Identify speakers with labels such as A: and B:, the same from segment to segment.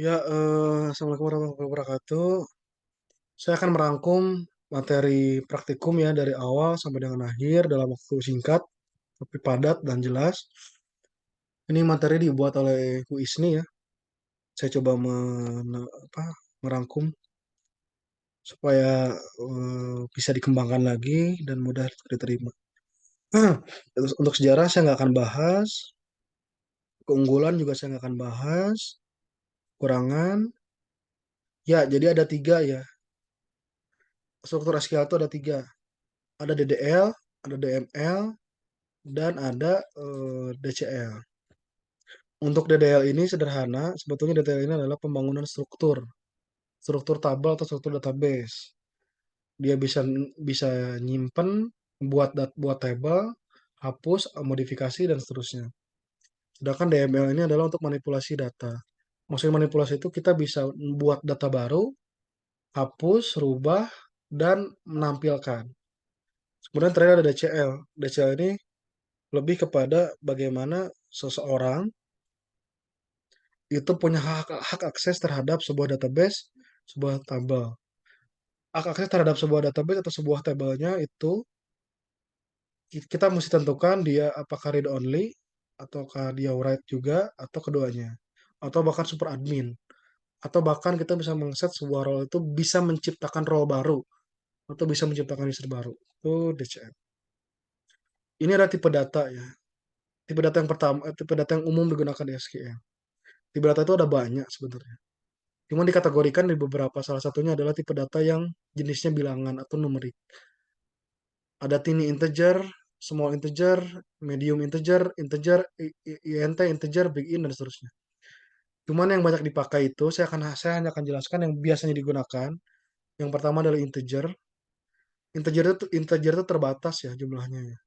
A: Ya, Assalamualaikum warahmatullahi wabarakatuh. Saya akan merangkum materi praktikum ya dari awal sampai dengan akhir dalam waktu singkat, tapi padat dan jelas. Ini materi dibuat oleh Bu Isni ya. Saya coba merangkum supaya bisa dikembangkan lagi dan mudah diterima. Untuk sejarah saya nggak akan bahas, keunggulan juga saya nggak akan bahas, kurangan. Ya, jadi ada tiga ya. Struktur SQL itu ada tiga. Ada DDL, ada DML, dan ada DCL. Untuk DDL ini sederhana, sebetulnya DDL ini adalah pembangunan struktur tabel atau struktur database. Dia bisa bisa nyimpen, buat tabel, hapus, modifikasi dan seterusnya. Sedangkan DML ini adalah untuk manipulasi data. Maksudnya manipulasi itu kita bisa buat data baru, hapus, rubah, dan menampilkan. Kemudian terakhir ada DCL. DCL ini lebih kepada bagaimana seseorang itu punya hak akses terhadap sebuah database, sebuah tabel. Hak akses terhadap sebuah database atau sebuah tabelnya itu kita mesti tentukan dia apakah read only, ataukah dia write juga, atau keduanya. Atau bahkan super admin. Atau bahkan kita bisa mengset sebuah role itu bisa menciptakan role baru. Atau bisa menciptakan user baru. Itu DCM. Ini adalah tipe data ya. Tipe data yang pertama, tipe data yang umum digunakan di SQL. Tipe data itu ada banyak sebenarnya. Cuma dikategorikan di beberapa, salah satunya adalah tipe data yang jenisnya bilangan atau numerik. Ada tiny integer, small integer, medium integer, integer, int, integer, big int, dan seterusnya. Cuman yang banyak dipakai itu, saya hanya akan jelaskan yang biasanya digunakan. Yang pertama adalah integer. Integer itu terbatas ya jumlahnya ya.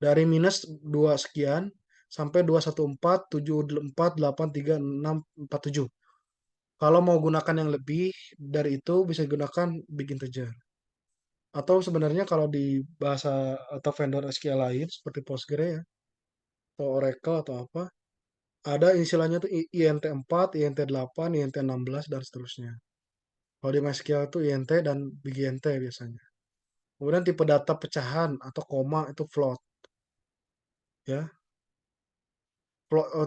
A: Dari minus 2 sekian sampai 214, 7, 4, 8, 3, 6, 4, 7. Kalau mau gunakan yang lebih dari itu bisa digunakan big integer. Atau sebenarnya kalau di bahasa atau vendor SQL lain seperti Postgre ya, atau Oracle atau apa, ada istilahnya tuh INT 4, INT 8, INT 16 dan seterusnya. Kalau di MySQL itu INT dan BigINT biasanya. Kemudian tipe data pecahan atau koma itu float ya.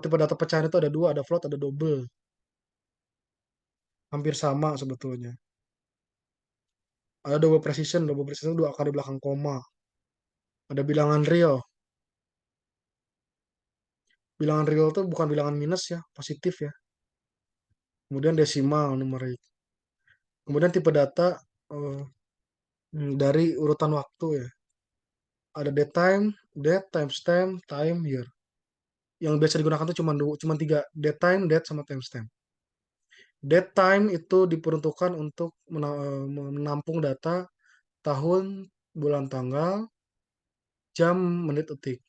A: Tipe data pecahan itu ada dua, ada float, ada double. Hampir sama sebetulnya. Ada double precision itu dua angka di belakang koma. Ada bilangan real. Bilangan real itu bukan bilangan minus ya, positif ya. Kemudian desimal numerik. Kemudian tipe data eh, dari urutan waktu ya. Ada date, timestamp, time, year. Yang biasa digunakan itu cuma tiga, date time, date sama timestamp. Date time itu diperuntukkan untuk menampung data tahun, bulan, tanggal, jam, menit, detik.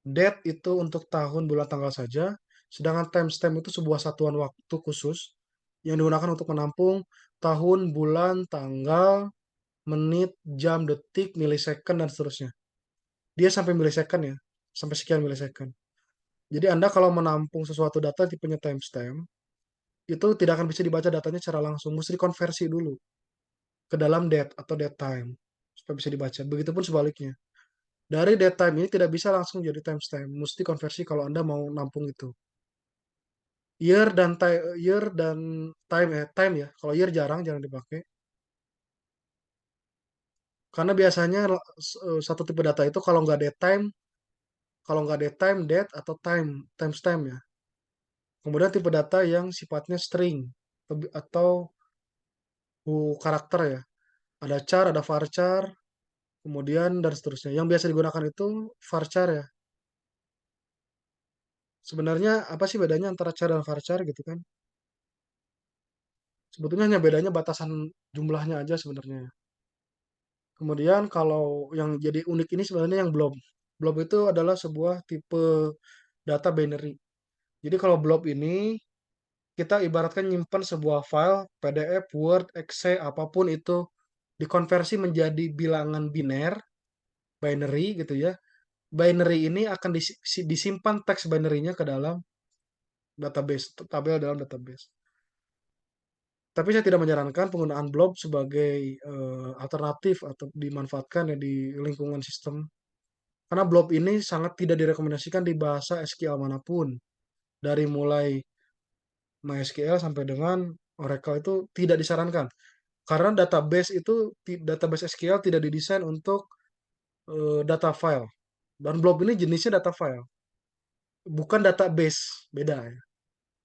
A: Date itu untuk tahun, bulan, tanggal saja, sedangkan timestamp itu sebuah satuan waktu khusus yang digunakan untuk menampung tahun, bulan, tanggal, menit, jam, detik, milisecond, dan seterusnya. Dia sampai milisecond ya, sampai sekian milisecond. Jadi Anda kalau menampung sesuatu data tipenya timestamp, itu tidak akan bisa dibaca datanya secara langsung, mesti dikonversi dulu ke dalam date atau date time supaya bisa dibaca. Begitupun sebaliknya. Dari date time ini tidak bisa langsung jadi timestamp, mesti konversi kalau Anda mau nampung itu. Year dan time ya. Kalau year jarang dipakai. Karena biasanya satu tipe data itu kalau nggak date time, date atau timestamp ya. Kemudian tipe data yang sifatnya string atau karakter ya. Ada char, ada varchar, kemudian dan seterusnya. Yang biasa digunakan itu varchar ya. Sebenarnya apa sih bedanya antara char dan varchar gitu kan? Sebetulnya hanya bedanya batasan jumlahnya aja sebenarnya. Kemudian kalau yang jadi unik ini sebenarnya yang blob. Blob itu adalah sebuah tipe data binary. Jadi kalau blob ini kita ibaratkan nyimpan sebuah file PDF, Word, Excel, apapun itu dikonversi menjadi bilangan biner, binary gitu ya. Binary ini akan disimpan teks binary-nya ke dalam database, tabel dalam database. Tapi saya tidak menyarankan penggunaan blob sebagai alternatif atau dimanfaatkan ya di lingkungan sistem. Karena blob ini sangat tidak direkomendasikan di bahasa SQL manapun. Dari mulai MySQL sampai dengan Oracle itu tidak disarankan. Karena database SQL tidak didesain untuk data file. Dan blob ini jenisnya data file, bukan database, beda ya.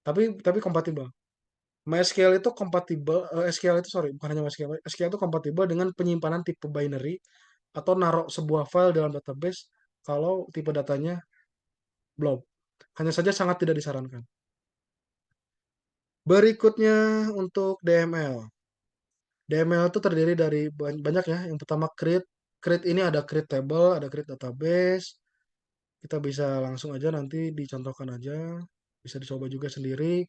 A: Tapi kompatibel. MySQL itu kompatibel, SQL itu sorry, bukan hanya MySQL. SQL itu kompatibel dengan penyimpanan tipe binary atau naruh sebuah file dalam database kalau tipe datanya blob. Hanya saja sangat tidak disarankan. Berikutnya untuk DML. DML itu terdiri dari banyak ya. Yang pertama create. Create ini ada create table, ada create database. Kita bisa langsung aja nanti dicontohkan aja. Bisa dicoba juga sendiri.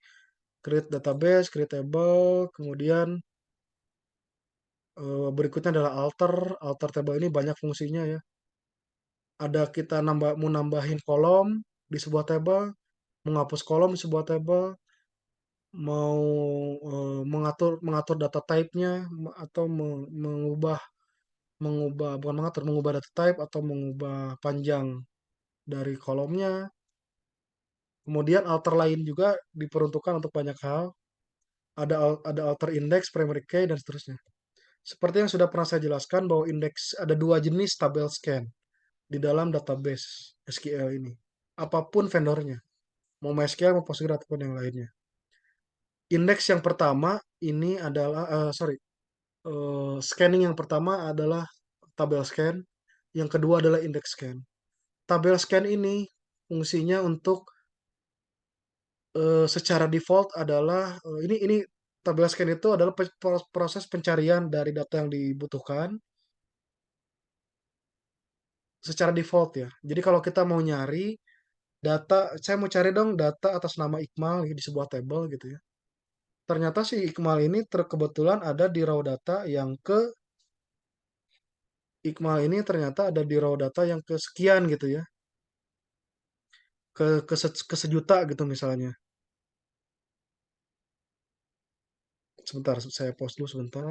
A: Create database, create table, kemudian berikutnya adalah alter. Alter table ini banyak fungsinya ya. Ada kita mau nambahin kolom di sebuah table, menghapus kolom di sebuah table, mau mengatur mengatur data type-nya atau mengubah mengubah bukan mengatur mengubah data type atau mengubah panjang dari kolomnya. Kemudian alter lain juga diperuntukkan untuk banyak hal. Ada alter index, primary key dan seterusnya. Seperti yang sudah pernah saya jelaskan bahwa indeks ada dua jenis tabel scan di dalam database SQL ini. Apapun vendornya, mau MySQL mau Postgres ataupun yang lainnya. Indeks yang pertama ini adalah scanning yang pertama adalah tabel scan, yang kedua adalah index scan. Tabel scan ini fungsinya untuk secara default adalah ini tabel scan itu adalah proses pencarian dari data yang dibutuhkan secara default ya. Jadi kalau kita mau nyari data, saya mau cari dong data atas nama Iqmal di sebuah table gitu ya. Ternyata si Iqmal ini kebetulan ada di raw data yang ke Iqmal ini ternyata ada di raw data yang kesekian gitu ya. Ke sejuta gitu misalnya. Sebentar, saya pause dulu sebentar.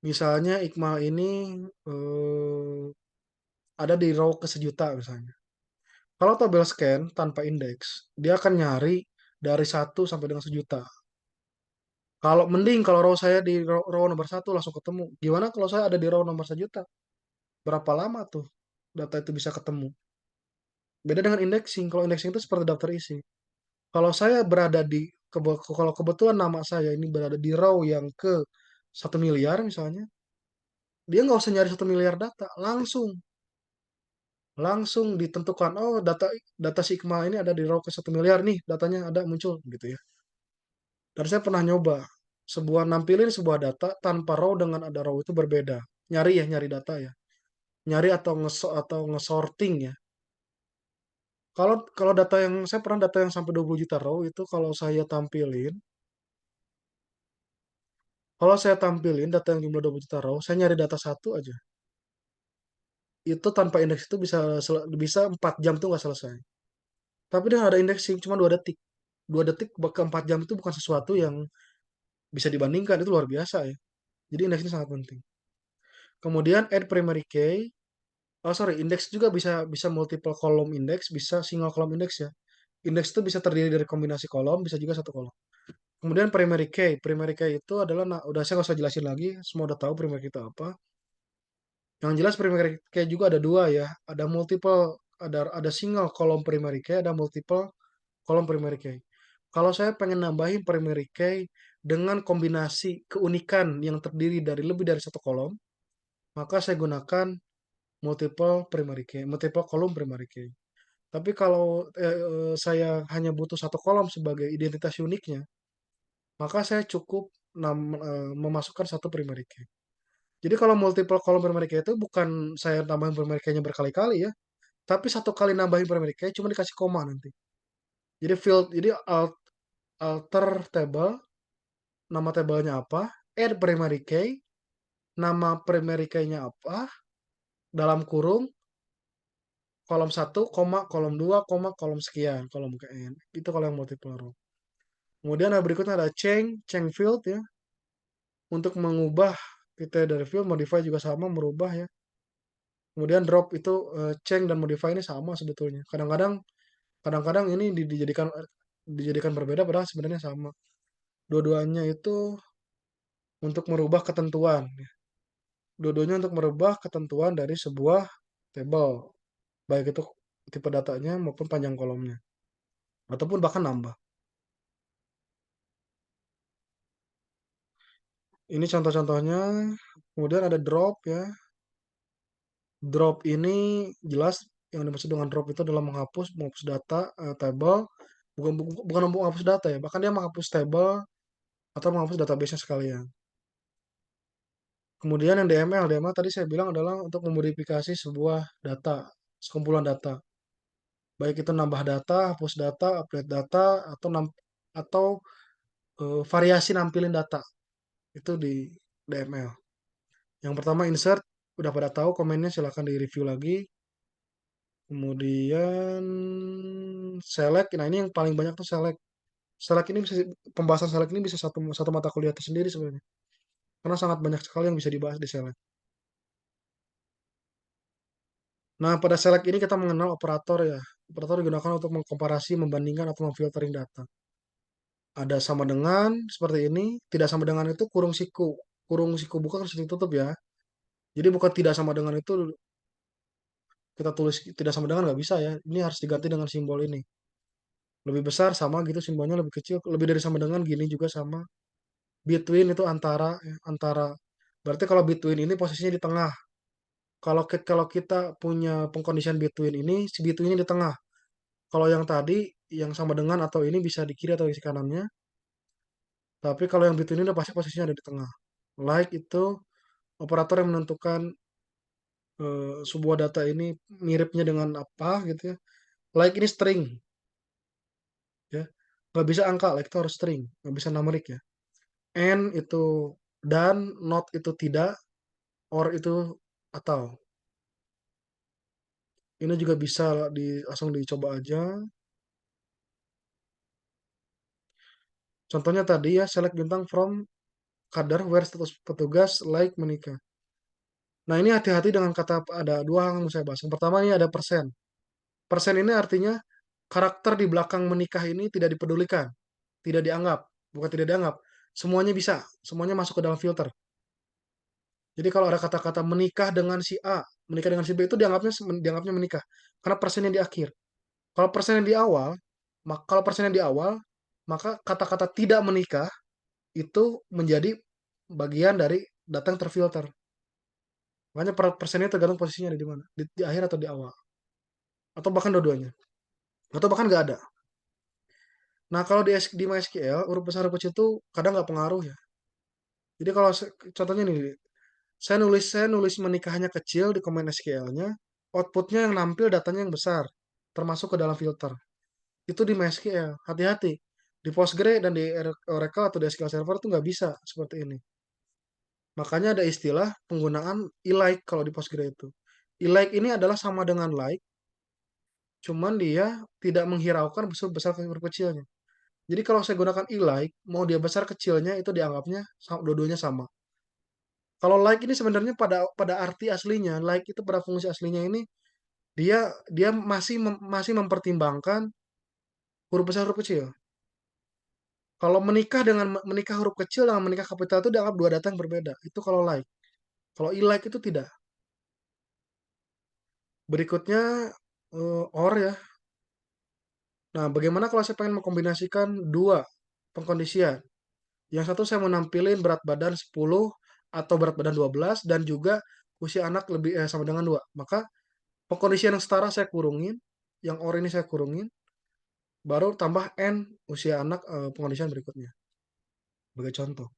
A: Misalnya Iqmal ini eh, ada di row ke sejuta misalnya. Kalau tabel scan tanpa indeks, dia akan nyari dari satu sampai dengan sejuta. Kalau mending kalau row saya di row nomor satu langsung ketemu. Gimana kalau saya ada di row nomor sejuta? Berapa lama tuh data itu bisa ketemu? Beda dengan indexing. Kalau indexing itu seperti daftar isi. Kalau saya berada di kalau kebetulan nama saya ini berada di row yang ke 1 miliar misalnya, dia nggak usah nyari 1 miliar data, langsung langsung ditentukan. Oh, data data Sigma ini ada di row ke 1 miliar nih, datanya ada muncul gitu ya. Dan saya pernah nyoba nampilin sebuah data tanpa row dengan ada row itu berbeda. Nyari data ya. Nyari atau ngesorting ya. Kalau kalau data yang saya pernah data yang sampai 20 juta row itu kalau saya tampilin data yang jumlah 20 juta row, saya nyari data satu aja. Itu tanpa indeks itu bisa 4 jam tuh nggak selesai. Tapi dengan ada indexing cuma 2 detik. 2 detik ke 4 jam itu bukan sesuatu yang bisa dibandingkan, itu luar biasa ya. Jadi indeks ini sangat penting. Kemudian add primary key. Oh sorry, indeks juga bisa bisa multiple column index, bisa single column index ya. Indeks itu bisa terdiri dari kombinasi kolom, bisa juga satu kolom. Kemudian primary key. Primary key itu adalah, nah, udah saya nggak usah jelasin lagi, semua udah tahu primary key itu apa. Yang jelas primary key juga ada dua ya, ada multiple, ada single column primary key, ada multiple column primary key. Kalau saya pengen nambahin primary key dengan kombinasi keunikan yang terdiri dari lebih dari satu kolom, maka saya gunakan multiple column primary key. Tapi kalau saya hanya butuh satu kolom sebagai identitas uniknya, maka saya cukup memasukkan satu primary key. Jadi kalau multiple column primary key itu bukan saya tambahin primary key-nya berkali-kali ya, tapi satu kali nambahin primary key cuma dikasih koma nanti. Jadi alter table, nama tabelnya apa, add primary key, nama primary key-nya apa, dalam kurung, kolom satu, koma, kolom 2, koma, kolom sekian, kolom KN. Itu kalau yang multiple row. Kemudian yang berikutnya ada change field ya. Untuk mengubah kita dari field, modify juga sama, merubah ya. Kemudian drop itu change dan modify ini sama sebetulnya. Kadang-kadang ini dijadikan berbeda padahal sebenarnya sama. Dua-duanya itu untuk merubah ketentuan. Dua-duanya untuk merubah ketentuan dari sebuah table. Baik itu tipe datanya maupun panjang kolomnya. Ataupun bahkan nambah. Ini contoh-contohnya. Kemudian ada drop ya. Drop ini jelas yang dimaksud dengan drop itu adalah menghapus data table. Bukan menghapus data ya. Bahkan dia menghapus table atau menghapus database-nya sekalian. Kemudian yang DML tadi saya bilang adalah untuk memodifikasi sebuah data, sekumpulan data. Baik itu nambah data, hapus data, update data, atau variasi nampilin data. Itu di DML. Yang pertama insert, udah pada tahu komennya silahkan di review lagi. Kemudian select, nah ini yang paling banyak tuh select. Select ini bisa, pembahasan select ini bisa satu mata kuliah tersendiri sebenarnya. Karena sangat banyak sekali yang bisa dibahas di select. Nah, pada select ini kita mengenal operator ya. Operator digunakan untuk mengkomparasi, membandingkan, atau memfiltering data. Ada sama dengan, seperti ini. Tidak sama dengan itu kurung siku. Kurung siku buka harus ditutup ya. Jadi bukan tidak sama dengan itu kita tulis tidak sama dengan nggak bisa ya. Ini harus diganti dengan simbol ini. Lebih besar sama gitu simbolnya, lebih kecil lebih dari sama dengan gini juga sama. Between itu antara ya, antara. Berarti kalau between ini posisinya di tengah. Kalau kita punya pengkondisian between ini, si between ini di tengah. Kalau yang tadi yang sama dengan atau ini bisa di kiri atau di kanannya. Tapi kalau yang between ini udah pasti posisinya ada di tengah. Like itu operator yang menentukan sebuah data ini miripnya dengan apa gitu ya. Like ini string ya. Nggak bisa angka, like itu harus string, nggak bisa numerik ya. And itu dan, not itu tidak, or itu atau. Ini juga bisa langsung dicoba aja. Contohnya tadi ya, select bintang from kadar where status petugas like menikah. Nah ini hati-hati dengan kata, ada dua hal yang saya bahas. Yang pertama ini ada persen. Persen ini artinya karakter di belakang menikah ini tidak dipedulikan, tidak dianggap, bukan tidak dianggap. Semuanya bisa, semuanya masuk ke dalam filter. Jadi kalau ada kata-kata menikah dengan si A, menikah dengan si B itu dianggapnya menikah karena persennya di akhir. Kalau persennya di awal, kalau persennya di awal, maka kata-kata tidak menikah itu menjadi bagian dari data yang terfilter. Makanya persennya tergantung posisinya ada di mana, di akhir atau di awal, atau bahkan dua-duanya, atau bahkan nggak ada. Nah kalau di MySQL huruf besar huruf kecil itu kadang nggak pengaruh ya. Jadi kalau contohnya nih, saya nulis menikahnya kecil di komen SQL-nya, outputnya yang nampil datanya yang besar, termasuk ke dalam filter. Itu di MySQL, hati-hati. Di Postgre dan di Oracle atau di SQL Server itu nggak bisa seperti ini. Makanya ada istilah penggunaan elike kalau di Postgre itu. Elike ini adalah sama dengan like, cuman dia tidak menghiraukan besar huruf kecilnya. Jadi kalau saya gunakan elike, mau dia besar kecilnya itu dianggapnya dua-duanya sama. Kalau like ini sebenarnya pada pada arti aslinya, like itu pada fungsi aslinya ini dia dia masih mempertimbangkan huruf besar huruf kecil. Kalau menikah huruf kecil dengan menikah kapital itu dianggap dua data yang berbeda. Itu kalau like. Kalau i-like itu tidak. Berikutnya or ya. Nah, bagaimana kalau saya pengen mengkombinasikan dua pengkondisian? Yang satu saya mau nampilin berat badan 10 atau berat badan 12 dan juga usia anak lebih sama dengan 2. Maka pengkondisian yang setara saya kurungin, yang or ini saya kurungin, baru tambah n usia anak pengkondisian berikutnya. Sebagai contoh.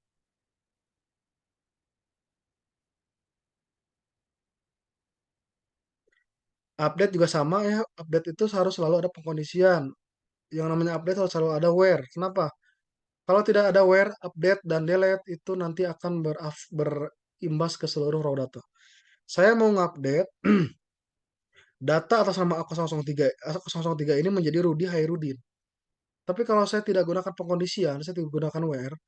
A: Update juga sama ya. Update itu harus selalu ada pengkondisian. Yang namanya update harus selalu ada where. Kenapa? Kalau tidak ada where, update, dan delete itu nanti akan berimbas ke seluruh raw data. Saya mau ngupdate data atas nama A003 ini menjadi Rudy Hairudin. Tapi kalau saya tidak gunakan pengkondisian, saya tidak gunakan where,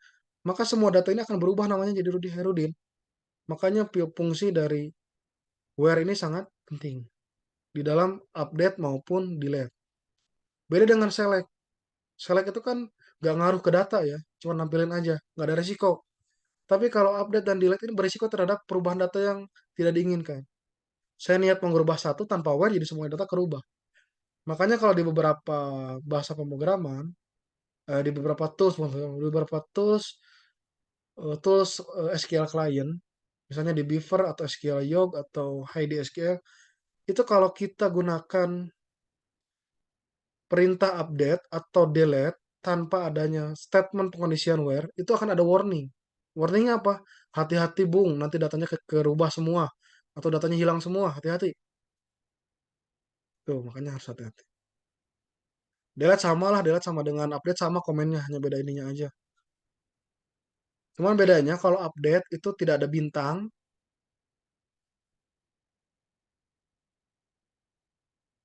A: maka semua data ini akan berubah namanya jadi Rudy Hairudin. Makanya fungsi dari where ini sangat penting di dalam update maupun delete. Beda dengan select. Select itu kan nggak ngaruh ke data ya, cuma nampilin aja, nggak ada resiko. Tapi kalau update dan delete ini berisiko terhadap perubahan data yang tidak diinginkan. Saya niat mengubah satu tanpa where, jadi semua data kerubah. Makanya kalau di beberapa bahasa pemrograman, di beberapa tools, SQL client, misalnya di Beaver atau SQL Yolk atau HiDSQL, itu kalau kita gunakan perintah update atau delete tanpa adanya statement pengondisian where, itu akan ada warning. Warningnya apa? Hati-hati bung, nanti datanya kerubah semua atau datanya hilang semua, hati-hati. Tuh, makanya harus hati-hati. Delete sama dengan update sama komennya, hanya beda ininya aja. Cuman bedanya kalau update itu tidak ada bintang.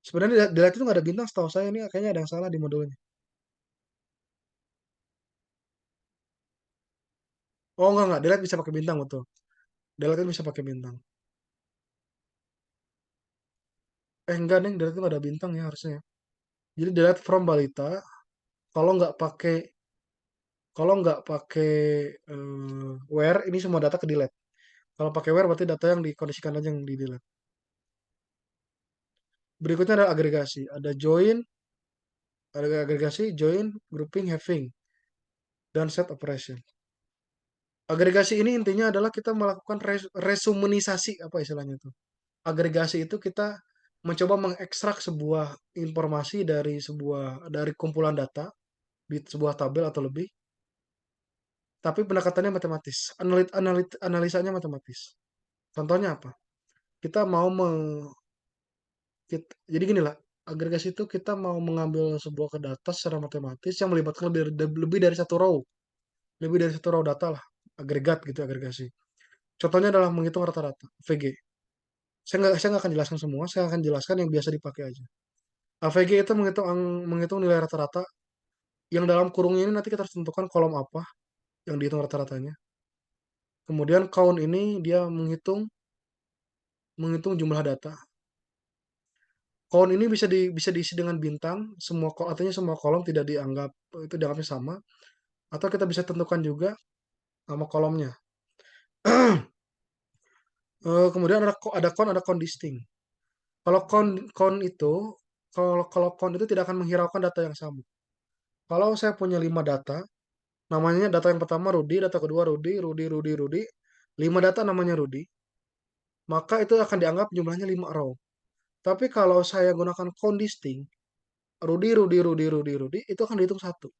A: Sebenarnya delete itu nggak ada bintang, setahu saya ini kayaknya ada yang salah di modulnya. Oh enggak, delete bisa pakai bintang betul. Delete itu bisa pakai bintang. Enggak nih, delete itu nggak ada bintang ya harusnya. Jadi delete from balita, kalau nggak pakai kalau nggak pakai where, ini semua data ke delete. Kalau pakai where berarti data yang dikondisikan aja yang di delete. Berikutnya ada agregasi, ada agregasi, join, grouping, having, dan set operation. Agregasi ini intinya adalah kita melakukan resumenisasi, apa istilahnya itu. Agregasi itu kita mencoba mengekstrak sebuah informasi dari kumpulan data di sebuah tabel atau lebih, tapi pendekatannya matematis, analisanya matematis. Contohnya apa? Kita mau jadi gini lah, agregasi itu kita mau mengambil sebuah data secara matematis yang melibatkan lebih dari satu row, lebih dari satu row data lah, agregat gitu agregasi. Contohnya adalah menghitung rata-rata, VG. Saya nggak akan jelaskan semua, saya akan jelaskan yang biasa dipakai aja. AVG itu menghitung nilai rata-rata yang dalam kurungnya ini nanti kita harus tentukan kolom apa yang dihitung rata-ratanya. Kemudian count ini dia menghitung menghitung jumlah data. Count ini bisa diisi dengan bintang, artinya semua kolom tidak dianggap itu dianggapnya sama, atau kita bisa tentukan juga nama kolomnya. Kemudian ada count, ada count distinct. Kalau count itu kalau count itu tidak akan menghiraukan data yang sama. Kalau saya punya 5 data, namanya data yang pertama Rudy, data kedua Rudy, Rudy, Rudy, Rudy. 5 data namanya Rudy, maka itu akan dianggap jumlahnya 5 row. Tapi kalau saya gunakan count distinct, Rudy, Rudy, Rudy, Rudy, Rudy, itu akan dihitung satu.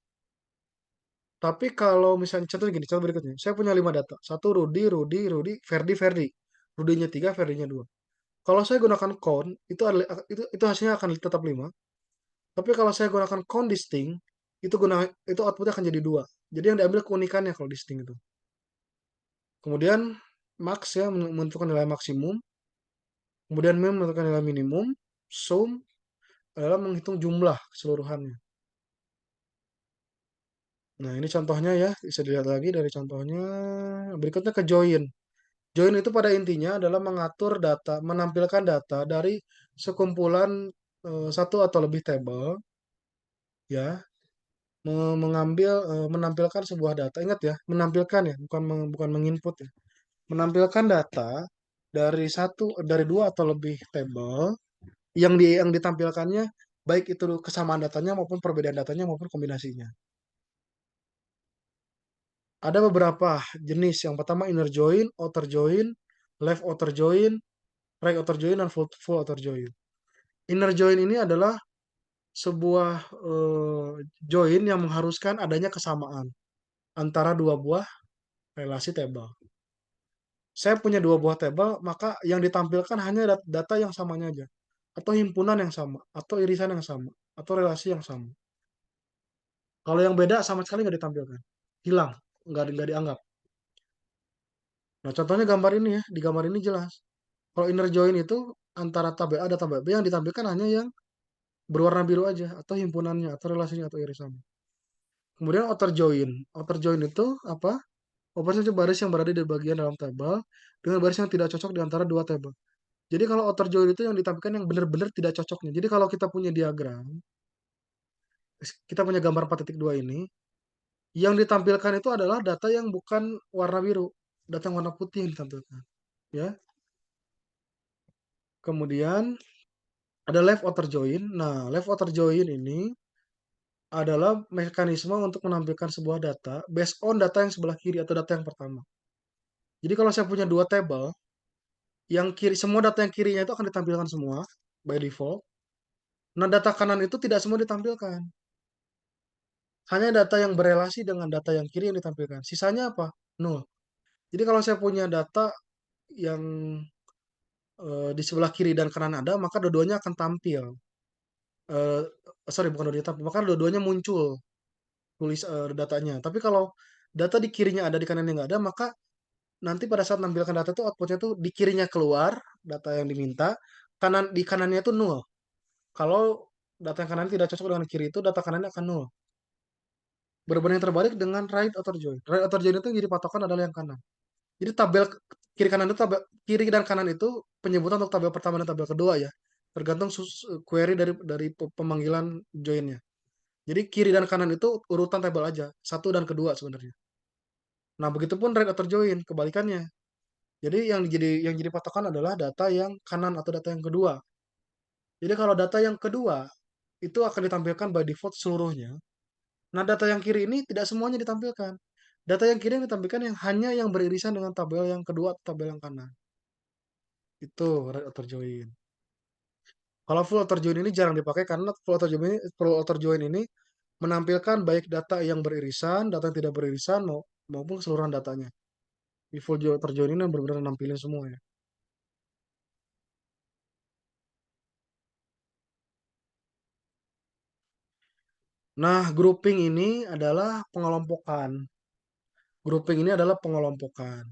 A: Tapi kalau misalnya contoh gini, contoh berikutnya. Saya punya 5 data. Satu Rudy, Rudy, Rudy, Ferdi, Ferdi. Rudinya 3, Ferdinya 2. Kalau saya gunakan count, itu hasilnya akan tetap 5. Tapi kalau saya gunakan count distinct, itu outputnya akan jadi 2. Jadi yang diambil keunikannya kalau distinct itu. Kemudian max ya menentukan nilai maksimum. Kemudian min menentukan nilai minimum. Sum adalah menghitung jumlah keseluruhannya. Nah, ini contohnya ya, bisa dilihat lagi dari contohnya. Berikutnya ke join. Join itu pada intinya adalah mengatur data, menampilkan data dari sekumpulan satu atau lebih tabel, ya, menampilkan sebuah data. Ingat ya, menampilkan ya, bukan menginput ya. Menampilkan data dari dua atau lebih tabel yang ditampilkannya baik itu kesamaan datanya maupun perbedaan datanya maupun kombinasinya. Ada beberapa jenis. Yang pertama inner join, outer join, left outer join, right outer join, dan full outer join. Inner join ini adalah sebuah join yang mengharuskan adanya kesamaan antara dua buah relasi tabel. Saya punya dua buah tabel, maka yang ditampilkan hanya data yang samanya aja. Atau himpunan yang sama, atau irisan yang sama, atau relasi yang sama. Kalau yang beda sama sekali nggak ditampilkan. hilang, nggak dianggap. Nah, contohnya gambar ini ya, di gambar ini jelas. Kalau inner join itu antara tabel A dan tabel B yang ditampilkan hanya yang berwarna biru aja, atau himpunannya, atau relasinya, atau irisannya. Kemudian outer join. Outer join itu apa? Operasi itu baris yang berada di bagian dalam tabel dengan baris yang tidak cocok di antara dua tabel. Jadi kalau outer join itu yang ditampilkan yang benar-benar tidak cocoknya. Jadi kalau kita punya diagram, kita punya gambar 4.2 ini, yang ditampilkan itu adalah data yang bukan warna biru, data yang warna putih yang ditampilkan, ya. Kemudian ada left outer join. Nah, left outer join ini adalah mekanisme untuk menampilkan sebuah data based on data yang sebelah kiri atau data yang pertama. Jadi kalau saya punya dua tabel, yang kiri semua data yang kirinya itu akan ditampilkan semua by default. Nah, data kanan itu tidak semua ditampilkan. Hanya data yang berelasi dengan data yang kiri yang ditampilkan. Sisanya apa? Nol. Jadi kalau saya punya data yang di sebelah kiri dan kanan ada, maka dua-duanya akan tampil. Eh, sorry, bukan dua-duanya tampil, maka dua-duanya muncul tulis datanya. Tapi kalau data di kirinya ada, di kanannya nggak ada, maka nanti pada saat menampilkan data itu outputnya tuh di kirinya keluar data yang diminta, di kanannya itu nol. Kalau data yang kanan tidak cocok dengan kiri itu, data kanannya akan nol. Berbanding terbalik dengan right outer join. Right outer join itu yang jadi patokan adalah yang kanan. Jadi tabel kiri kanan itu kiri dan kanan itu penyebutan untuk tabel pertama dan tabel kedua ya. Tergantung query dari pemanggilan joinnya. Jadi kiri dan kanan itu urutan tabel aja, satu dan kedua sebenarnya. Nah, begitupun right outer join kebalikannya. Jadi yang jadi patokan adalah data yang kanan atau data yang kedua. Jadi kalau data yang kedua itu akan ditampilkan by default seluruhnya. Nah, data yang kiri ini tidak semuanya ditampilkan. Data yang kiri yang ditampilkan yang hanya yang beririsan dengan tabel yang kedua atau tabel yang kanan. Itu right outer join. Kalau full outer join ini jarang dipakai karena full outer join ini menampilkan baik data yang beririsan, data yang tidak beririsan maupun keseluruhan datanya. Di full outer join ini benar-benar nampilin semua ya. Nah, grouping ini adalah pengelompokan. Grouping ini adalah pengelompokan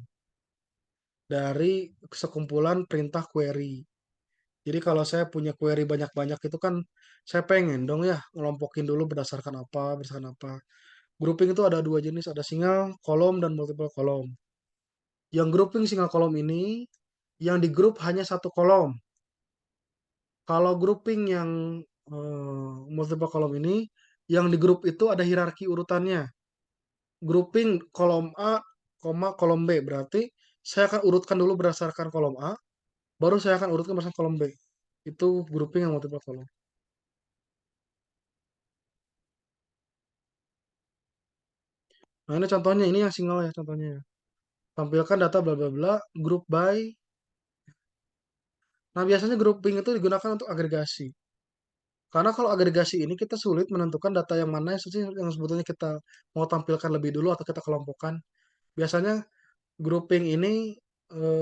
A: dari sekumpulan perintah query. Jadi kalau saya punya query banyak-banyak itu kan saya pengen dong ya ngelompokin dulu berdasarkan apa, berdasarkan apa. Grouping itu ada dua jenis, ada single kolom dan multiple kolom. Yang grouping single kolom ini, yang di grup hanya satu kolom. Kalau grouping yang multiple kolom ini, yang di grup itu ada hierarki urutannya. Grouping kolom A, kolom B. Berarti saya akan urutkan dulu berdasarkan kolom A, baru saya akan urutkan berdasarkan kolom B. Itu grouping yang multiple kolom. Nah, ini contohnya, ini yang single ya contohnya. Tampilkan data bla bla bla, group by. Nah, biasanya grouping itu digunakan untuk agregasi. Karena kalau agregasi ini kita sulit menentukan data yang mana sih yang sebetulnya kita mau tampilkan lebih dulu atau kita kelompokkan. Biasanya grouping ini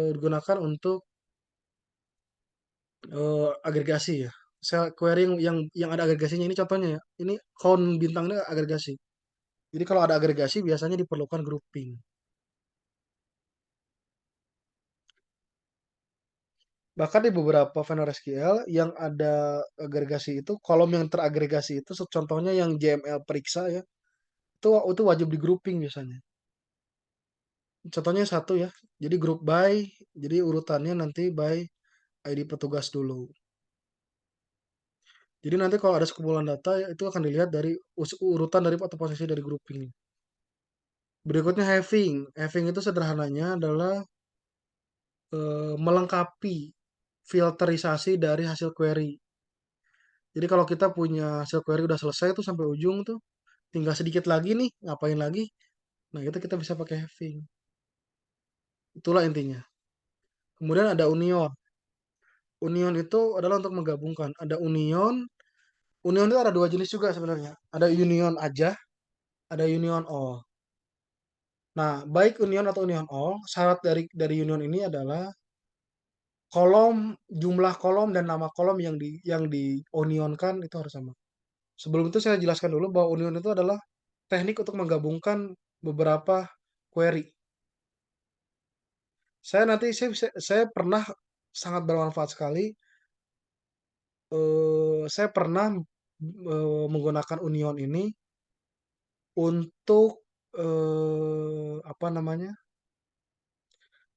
A: digunakan untuk agregasi ya. Saya query yang ada agregasinya ini contohnya ya. Ini count bintangnya agregasi. Jadi kalau ada agregasi biasanya diperlukan grouping. Bahkan di beberapa vendor SQL yang ada agregasi itu, kolom yang teragregasi itu, contohnya yang JML periksa ya, itu wajib di grouping biasanya. Contohnya satu ya, jadi group by, jadi urutannya nanti by ID petugas dulu. Jadi nanti kalau ada sekumpulan data ya, itu akan dilihat dari urutan dari atau posisi dari grouping. Berikutnya having. Having itu sederhananya adalah melengkapi filterisasi dari hasil query. Jadi kalau kita punya hasil query udah selesai tuh sampai ujung tuh, tinggal sedikit lagi nih, ngapain lagi? Nah, itu kita bisa pakai having. Itulah intinya. Kemudian ada union. Union itu adalah untuk menggabungkan. Ada union. Union itu ada dua jenis juga sebenarnya. Ada union aja, ada union all. Nah, baik union atau union all, syarat dari union ini adalah kolom, jumlah kolom dan nama kolom yang di unionkan itu harus sama. Sebelum itu saya jelaskan dulu bahwa union itu adalah teknik untuk menggabungkan beberapa query. Saya pernah sangat bermanfaat sekali. Saya pernah menggunakan Union ini untuk apa namanya,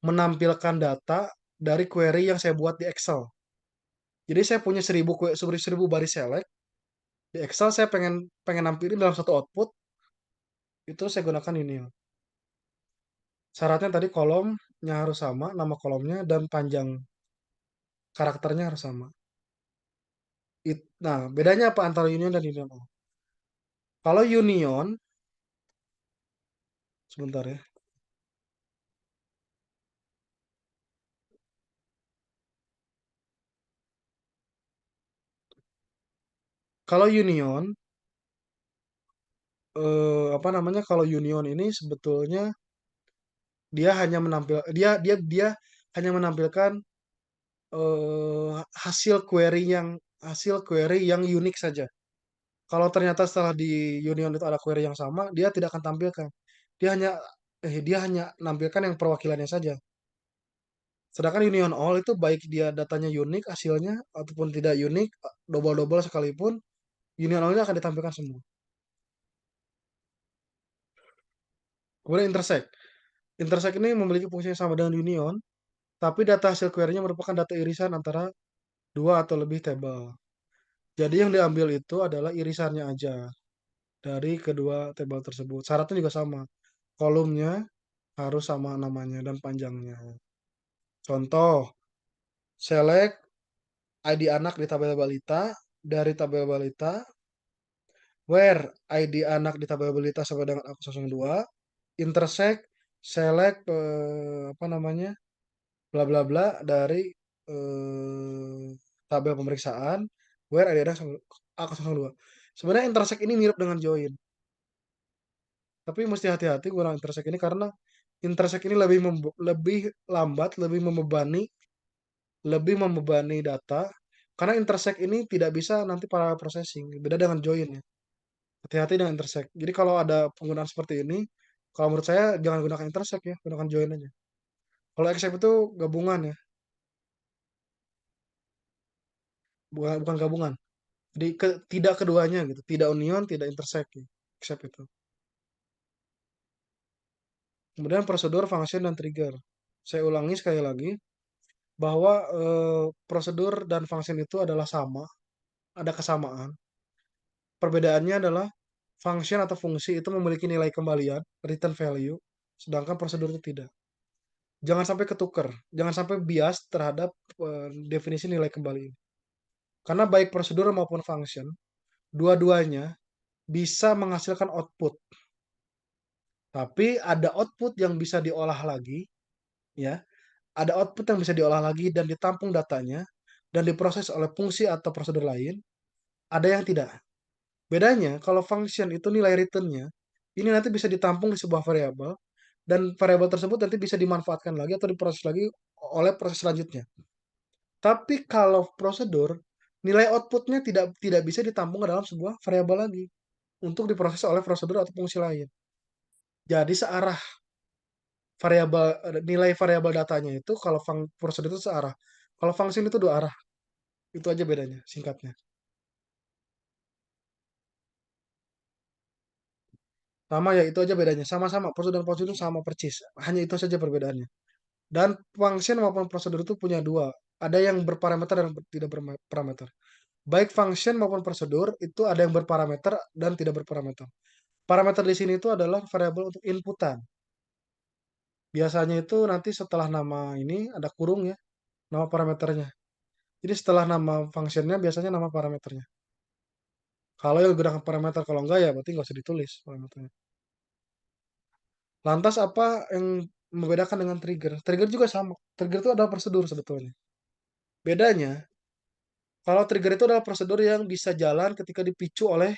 A: menampilkan data dari query yang saya buat di Excel. Jadi saya punya 1000 baris select di Excel. Saya pengen pengen nampilin dalam satu output, itu saya gunakan Union. Syaratnya tadi kolomnya harus sama, nama kolomnya dan panjang karakternya harus sama. Nah, bedanya apa antara Union dan Union All? Kalau Union, sebentar ya. Kalau Union, apa namanya? Kalau Union ini sebetulnya dia hanya menampil dia dia dia hanya menampilkan hasil query yang unik saja. Kalau ternyata setelah di Union itu ada query yang sama, dia tidak akan tampilkan. Dia hanya nampilkan yang perwakilannya saja. Sedangkan Union All itu baik dia datanya unik hasilnya ataupun tidak unik, double-double sekalipun, Union All-nya akan ditampilkan semua. Kemudian intersect. Intersect ini memiliki fungsi yang sama dengan Union, tapi data hasil query-nya merupakan data irisan antara dua atau lebih tabel. Jadi yang diambil itu adalah irisannya aja dari kedua tabel tersebut. Syaratnya juga sama. Kolomnya harus sama namanya dan panjangnya. Contoh, select ID anak di tabel balita, dari tabel balita, where ID anak di tabel balita sama dengan aku 02, intersect, select apa namanya, bla bla bla dari tabel pemeriksaan, where ID anak sama aku 02. Sebenarnya intersect ini mirip dengan join, tapi mesti hati-hati gunakan intersect ini karena intersect ini lebih lambat, lebih membebani data, karena intersect ini tidak bisa nanti para processing. Beda dengan join ya. Hati-hati dengan intersect. Jadi kalau ada penggunaan seperti ini, kalau menurut saya jangan gunakan intersect ya, gunakan join aja. Kalau except itu gabungan ya, bukan bukan gabungan. Jadi tidak keduanya gitu, tidak union, tidak intersect ya. Except itu. Kemudian prosedur, function, dan trigger. Saya ulangi sekali lagi bahwa prosedur dan function itu adalah sama, ada kesamaan. Perbedaannya adalah function atau fungsi itu memiliki nilai kembalian, return value, sedangkan prosedur itu tidak. Jangan sampai ketukar, jangan sampai bias terhadap definisi nilai kembali ini. Karena baik prosedur maupun function, dua-duanya bisa menghasilkan output. Tapi ada output yang bisa diolah lagi, ya. Ada output yang bisa diolah lagi dan ditampung datanya dan diproses oleh fungsi atau prosedur lain. Ada yang tidak. Bedanya, kalau function itu nilai returnnya, ini nanti bisa ditampung di sebuah variabel, dan variabel tersebut nanti bisa dimanfaatkan lagi atau diproses lagi oleh proses selanjutnya. Tapi kalau prosedur, nilai outputnya tidak tidak bisa ditampung ke dalam sebuah variabel lagi untuk diproses oleh prosedur atau fungsi lain. Jadi searah nilai variabel datanya itu kalau prosedur itu searah. Kalau function itu dua arah. Itu aja bedanya, singkatnya. Sama ya, itu aja bedanya. Sama-sama, prosedur dan function itu sama persis. Hanya itu saja perbedaannya. Dan function maupun prosedur itu punya dua. Ada yang berparameter dan tidak berparameter. Baik function maupun prosedur itu ada yang berparameter dan tidak berparameter. Parameter di sini itu adalah variabel untuk inputan. Biasanya itu nanti setelah nama ini ada kurung ya, nama parameternya. Jadi setelah nama functionnya biasanya nama parameternya. Kalau yang gunakan parameter, kalau enggak ya berarti nggak usah ditulis parameternya. Lantas apa yang membedakan dengan trigger? Trigger juga sama. Trigger itu adalah prosedur sebetulnya. Bedanya, kalau trigger itu adalah prosedur yang bisa jalan ketika dipicu oleh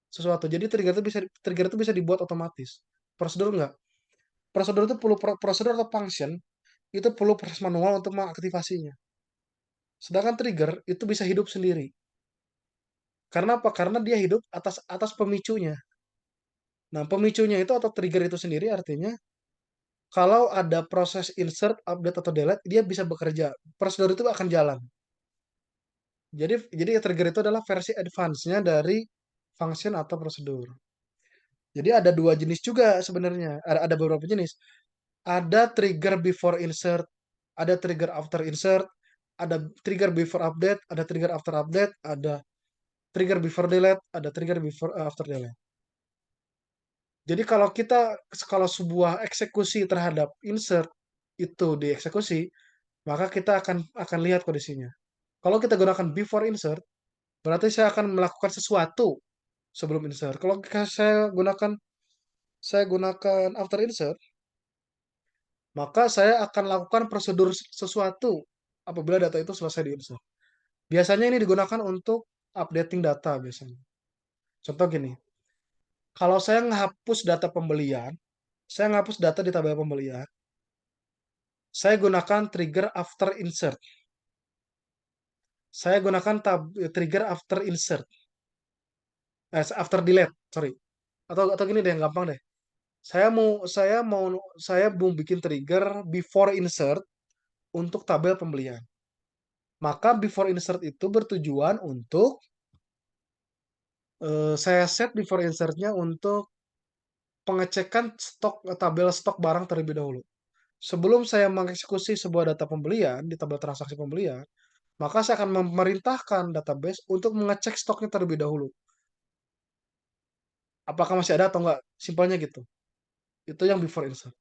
A: sesuatu. Jadi trigger itu bisa dibuat otomatis. Prosedur enggak. Prosedur itu perlu prosedur atau function itu perlu proses manual untuk mengaktifasinya. Sedangkan trigger itu bisa hidup sendiri. Karena apa? Karena dia hidup atas atas pemicunya. Nah, pemicunya itu atau trigger itu sendiri artinya kalau ada proses insert, update atau delete, dia bisa bekerja. Prosedur itu akan jalan. Jadi trigger itu adalah versi advance-nya dari function atau prosedur. Jadi ada dua jenis juga sebenarnya. Ada beberapa jenis. Ada trigger before insert, ada trigger after insert, ada trigger before update, ada trigger after update, ada trigger before delete, ada trigger before after delete. Jadi kalau sebuah eksekusi terhadap insert itu dieksekusi, maka kita akan lihat kondisinya. Kalau kita gunakan before insert, berarti saya akan melakukan sesuatu sebelum insert. Kalau saya gunakan after insert, maka saya akan lakukan prosedur sesuatu apabila data itu selesai di-insert. Biasanya ini digunakan untuk updating data biasanya. Contoh gini, kalau saya menghapus data pembelian, saya menghapus data di tabel pembelian, saya gunakan trigger after insert. Saya gunakan trigger after insert, after delete, sorry. Atau gini deh, yang gampang deh. Saya mau bikin trigger before insert untuk tabel pembelian. Maka before insert itu bertujuan untuk saya set before insertnya untuk pengecekan tabel stok barang terlebih dahulu. Sebelum saya mengeksekusi sebuah data pembelian di tabel transaksi pembelian, maka saya akan memerintahkan database untuk mengecek stoknya terlebih dahulu. Apakah masih ada atau enggak? Simpelnya gitu. Itu yang before insert.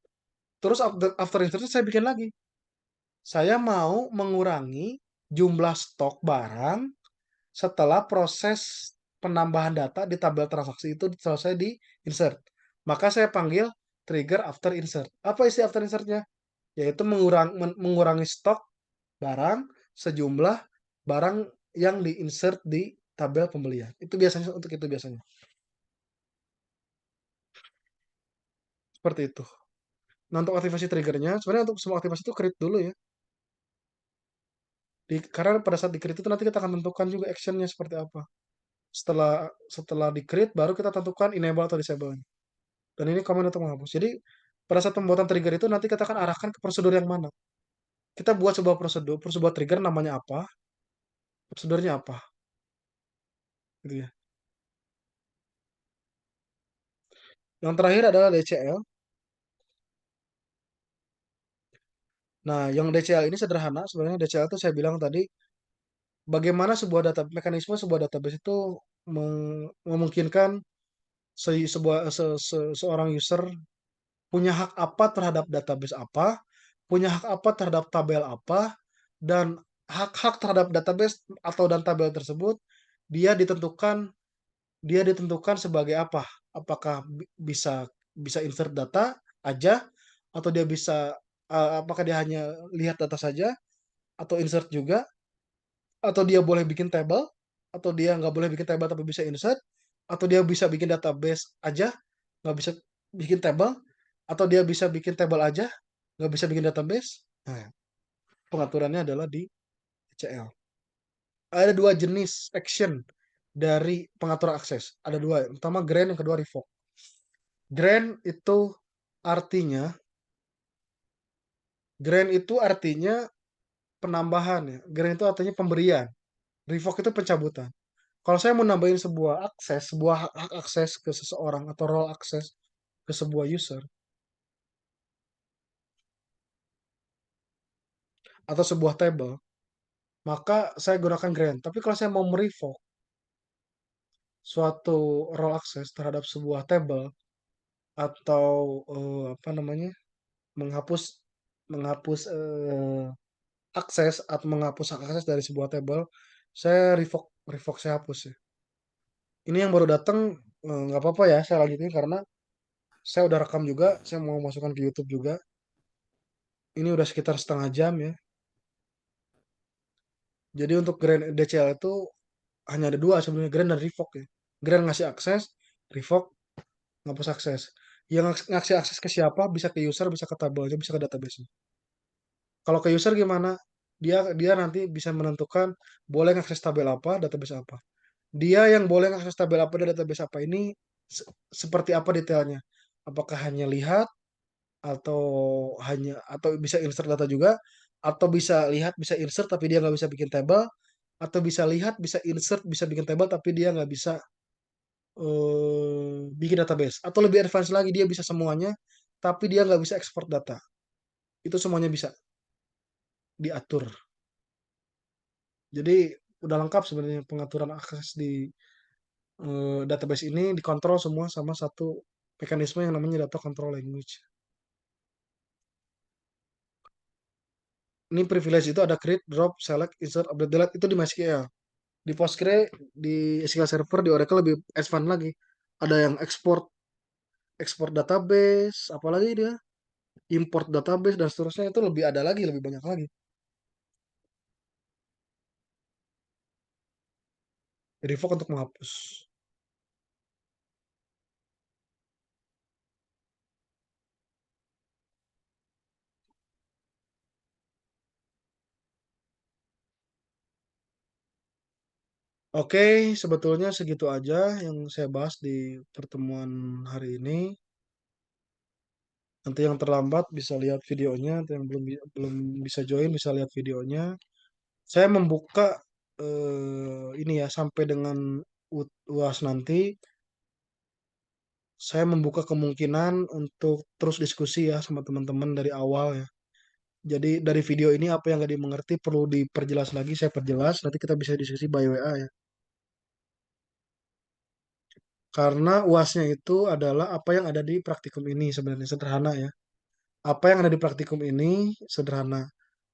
A: Terus after insert saya bikin lagi. Saya mau mengurangi jumlah stok barang setelah proses penambahan data di tabel transaksi itu selesai di insert. Maka saya panggil trigger after insert. Apa isi after insertnya? Yaitu mengurangi stok barang sejumlah barang yang di-insert di tabel pembelian. Itu biasanya untuk itu biasanya. Seperti itu. Nah, untuk aktivasi triggernya, sebenarnya untuk semua aktivasi itu create dulu ya. Karena pada saat di-create itu nanti kita akan tentukan juga actionnya seperti apa. Setelah setelah di-create baru kita tentukan enable atau disable. Dan ini command untuk menghapus. Jadi pada saat pembuatan trigger itu nanti kita akan arahkan ke prosedur yang mana. Kita buat sebuah prosedur, sebuah trigger namanya apa, prosedurnya apa, gitu ya. Yang terakhir adalah DCL. Nah, yang DCL ini sederhana. Sebenarnya DCL itu saya bilang tadi, bagaimana mekanisme sebuah database itu memungkinkan seorang user punya hak apa terhadap database apa, punya hak apa terhadap tabel apa, dan hak-hak terhadap database atau dan tabel tersebut dia ditentukan dia ditentukan sebagai apa? Apakah bisa bisa insert data aja atau dia bisa apakah dia hanya lihat data saja atau insert juga atau dia boleh bikin table atau dia nggak boleh bikin table tapi bisa insert atau dia bisa bikin database aja nggak bisa bikin table atau dia bisa bikin table aja nggak bisa bikin database. Nah, pengaturannya adalah di CL. Ada dua jenis action dari pengaturan akses. Ada dua. Yang pertama grant, yang kedua revoke. Grant itu artinya grant itu artinya penambahan ya. Grant itu artinya pemberian. Revoke itu pencabutan. Kalau saya mau nambahin sebuah hak akses ke seseorang atau role akses ke sebuah user atau sebuah table, maka saya gunakan grant. Tapi kalau saya mau merevoke suatu role access terhadap sebuah table atau apa namanya menghapus menghapus akses atau menghapus hak akses dari sebuah table, saya revoke revoke saya hapus ya. Ini yang baru datang nggak apa-apa ya saya lanjutin karena saya udah rekam juga, saya mau masukkan ke YouTube juga. Ini udah sekitar setengah jam ya. Jadi untuk Grand DCL itu hanya ada dua sebenarnya, Grand dan Revoke ya. Grand ngasih akses, Revoke ngapus akses. Yang ngasih akses ke siapa? Bisa ke user, bisa ke tabelnya, bisa ke database. Kalau ke user gimana? Dia dia nanti bisa menentukan boleh ngakses tabel apa, database apa. Dia yang boleh ngakses tabel apa dan database apa ini Se- Seperti apa detailnya? Apakah hanya lihat atau atau bisa insert data juga, atau bisa lihat bisa insert tapi dia nggak bisa bikin table, atau bisa lihat bisa insert bisa bikin table tapi dia nggak bisa bikin database, atau lebih advance lagi dia bisa semuanya tapi dia nggak bisa ekspor data. Itu semuanya bisa diatur. Jadi udah lengkap sebenarnya pengaturan akses di database ini, dikontrol semua sama satu mekanisme yang namanya data control language. Ini privilege itu ada create, drop, select, insert, update, delete itu di MySQL. Di Postgre, di SQL Server, di Oracle lebih advance lagi. Ada yang ekspor database, apalagi dia import database dan seterusnya itu lebih ada lagi, lebih banyak lagi. Revoke untuk menghapus. Oke, sebetulnya segitu aja yang saya bahas di pertemuan hari ini. Nanti yang terlambat bisa lihat videonya, atau yang belum bisa join bisa lihat videonya. Saya membuka ini ya sampai dengan UAS nanti. Saya membuka kemungkinan untuk terus diskusi ya sama teman-teman dari awal ya. Jadi dari video ini apa yang nggak dimengerti perlu diperjelas lagi, saya perjelas. Nanti kita bisa diskusi by WA ya. Karena UASnya itu adalah apa yang ada di praktikum ini sebenarnya sederhana ya. Apa yang ada di praktikum ini sederhana.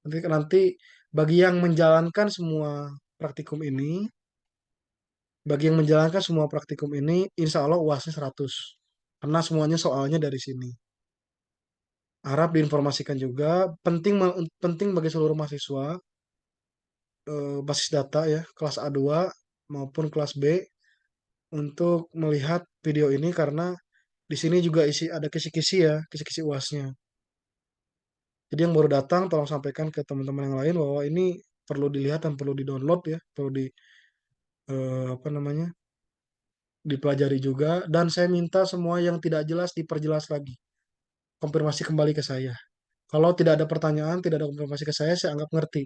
A: Nanti bagi yang menjalankan semua praktikum ini, bagi yang menjalankan semua praktikum ini, insya Allah UASnya 100. Karena semuanya soalnya dari sini. Harap diinformasikan juga, penting bagi seluruh mahasiswa basis data ya, kelas A2 maupun kelas B untuk melihat video ini karena di sini juga ada kisi-kisi ya, kisi-kisi UASnya. Jadi yang baru datang tolong sampaikan ke teman-teman yang lain bahwa ini perlu dilihat dan perlu di-download ya, perlu apa namanya? Dipelajari juga dan saya minta semua yang tidak jelas diperjelas lagi. Konfirmasi kembali ke saya. Kalau tidak ada pertanyaan, tidak ada konfirmasi ke saya anggap ngerti.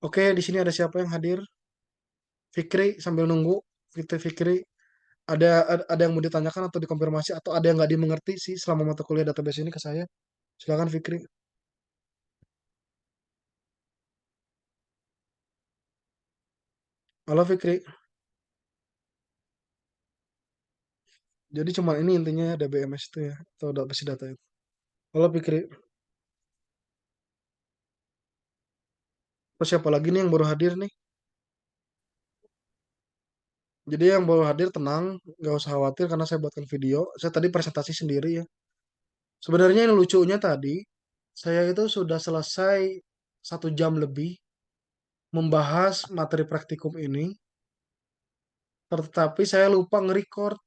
A: Oke, di sini ada siapa yang hadir? Fikri sambil nunggu. Fikri, ada yang mau ditanyakan atau dikonfirmasi atau ada yang nggak dimengerti sih selama mata kuliah database ini ke saya? Silakan Fikri. Halo Fikri. Jadi cuma ini intinya DBMS itu ya atau database data itu. Halo Fikri. Terus siapa lagi nih yang baru hadir nih? Jadi yang baru hadir tenang, nggak usah khawatir karena saya buatkan video. Saya tadi presentasi sendiri ya. Sebenarnya yang lucunya tadi, saya itu sudah selesai 1 jam lebih membahas materi praktikum ini, tetapi saya lupa nge-record.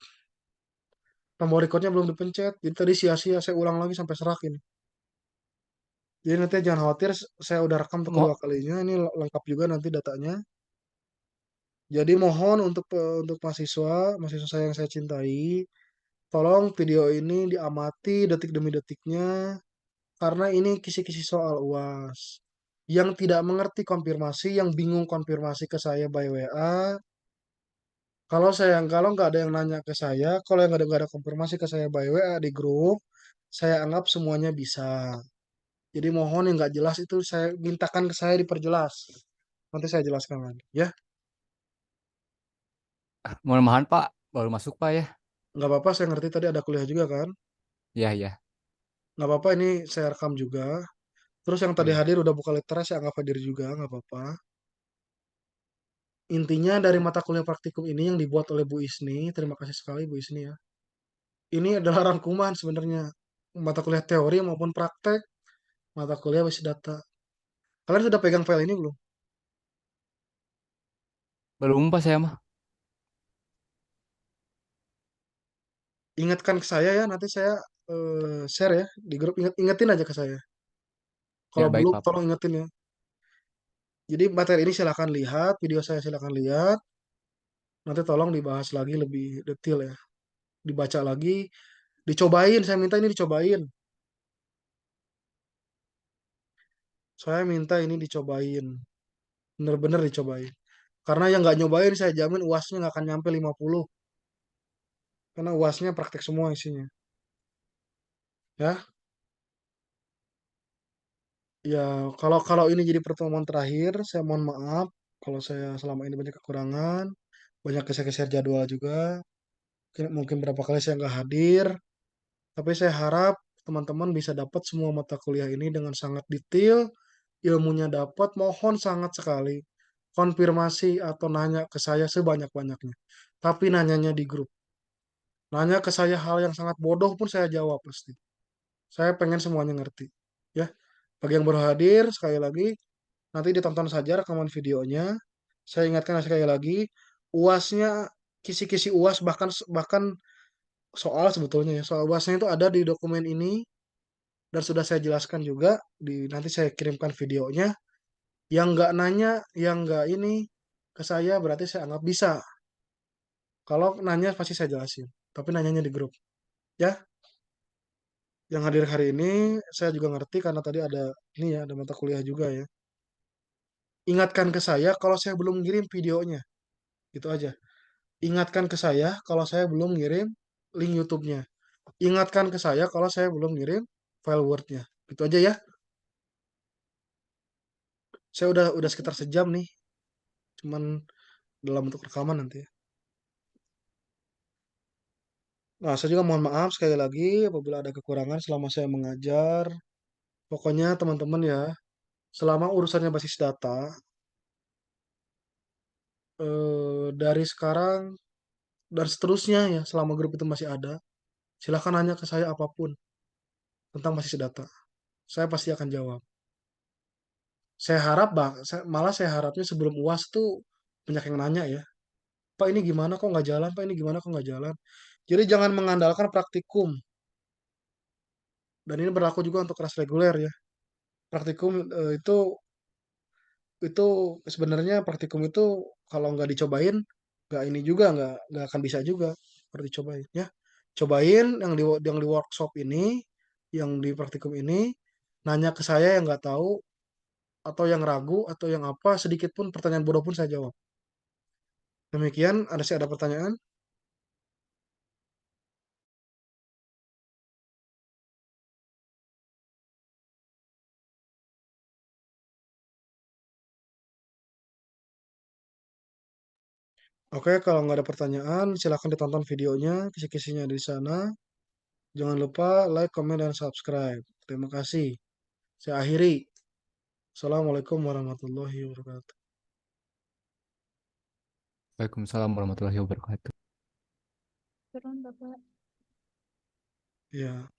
A: Tombol recordnya belum dipencet, jadi tadi sia-sia saya ulang lagi sampai serak ini. Jadi nanti jangan khawatir, saya udah rekam untuk kedua
B: Mo
A: kalinya, ini lengkap juga nanti datanya. Jadi mohon untuk mahasiswa saya yang saya cintai, tolong video ini diamati detik demi detiknya, karena ini kisi-kisi soal UAS. Yang tidak mengerti konfirmasi, yang bingung konfirmasi ke saya by WA. Kalau nggak ada yang nanya ke saya, kalau yang nggak ada konfirmasi ke saya by WA di grup, saya anggap semuanya bisa. Jadi mohon yang nggak jelas itu saya mintakan ke saya diperjelas. Nanti saya jelaskan lagi. Ya,
B: Mohon maaf Pak, baru masuk Pak ya.
A: nggak apa-apa. Saya ngerti tadi ada kuliah juga kan.
B: Iya iya
A: Nggak apa-apa. Ini saya rekam juga. Terus yang tadi
B: iya.
A: hadir udah buka litera, saya anggap hadir juga. Nggak apa-apa. Intinya dari mata kuliah praktikum ini yang dibuat oleh Bu Isni. Terima kasih sekali Bu Isni ya. Ini adalah rangkuman sebenarnya mata kuliah teori maupun praktek mata kuliah basis data. Kalian sudah pegang file ini belum?
B: Belum Pak saya mah.
A: Ingatkan ke saya ya, nanti saya share ya di grup. Ingetin aja ke saya. Kalau
B: Ya baik
A: belum,
B: Pak.
A: tolong ingetin ya. Jadi materi ini silakan lihat, video saya silakan lihat. Nanti tolong dibahas lagi lebih detail ya. dibaca lagi, dicobain. Saya minta ini dicobain. Saya minta ini dicobain. Bener-bener dicobain. Karena yang nggak nyobain, saya jamin UASnya nggak akan nyampe 50. Karena UASnya praktek semua isinya. Ya, ya kalau kalau ini jadi pertemuan terakhir, saya mohon maaf kalau saya selama ini banyak kekurangan, banyak geser-geser jadwal juga. Mungkin berapa kali saya nggak hadir, tapi saya harap teman-teman bisa dapat semua mata kuliah ini dengan sangat detail, ilmunya dapat, mohon sangat sekali. Konfirmasi atau nanya ke saya sebanyak-banyaknya. Tapi nanyanya di grup. Nanya ke saya hal yang sangat bodoh pun saya jawab pasti. Saya pengen semuanya ngerti. Ya, bagi yang baru hadir, sekali lagi, nanti ditonton saja rekaman videonya. Saya ingatkan sekali lagi, UASnya, kisi-kisi UAS, bahkan bahkan soal sebetulnya ya, soal UASnya itu ada di dokumen ini, dan sudah saya jelaskan juga, nanti saya kirimkan videonya. Yang nggak nanya, yang nggak ini ke saya, berarti saya anggap bisa. Kalau nanya pasti saya jelasin. Tapi nanyanya di grup. Ya, yang hadir hari ini saya juga ngerti karena tadi ada ini ya, ada mata kuliah juga ya. Ingatkan ke saya kalau saya belum ngirim videonya. Gitu aja. Ingatkan ke saya kalau saya belum ngirim link YouTube-nya. Ingatkan ke saya kalau saya belum ngirim file Word-nya. Gitu aja ya. Saya udah sekitar sejam nih. Cuman dalam bentuk rekaman nanti ya. Nah, saya juga mohon maaf sekali lagi apabila ada kekurangan selama saya mengajar. Pokoknya teman-teman ya, selama urusannya basis data, dari sekarang dan seterusnya ya, selama grup itu masih ada, silahkan nanya ke saya apapun tentang basis data. Saya pasti akan jawab. Saya harap, malah saya harapnya sebelum UAS tuh banyak yang nanya ya. Pak ini gimana kok nggak jalan? Pak ini gimana kok nggak jalan? Jadi jangan mengandalkan praktikum. Dan ini berlaku juga untuk kelas reguler ya. Praktikum itu sebenarnya praktikum itu kalau nggak dicobain nggak ini juga nggak akan bisa juga harus dicobain ya. Cobain yang di workshop ini, yang di praktikum ini, nanya ke saya yang nggak tahu atau yang ragu atau yang apa, sedikit pun pertanyaan bodoh pun saya jawab. Demikian, ada pertanyaan? Oke, kalau nggak ada pertanyaan, silahkan ditonton videonya, kisi-kisinya di sana. Jangan lupa like, comment, dan subscribe. Terima kasih. Saya akhiri. Assalamualaikum warahmatullahi wabarakatuh.
B: Waalaikumsalam warahmatullahi wabarakatuh.
C: Turun, Bapak.
A: Ya.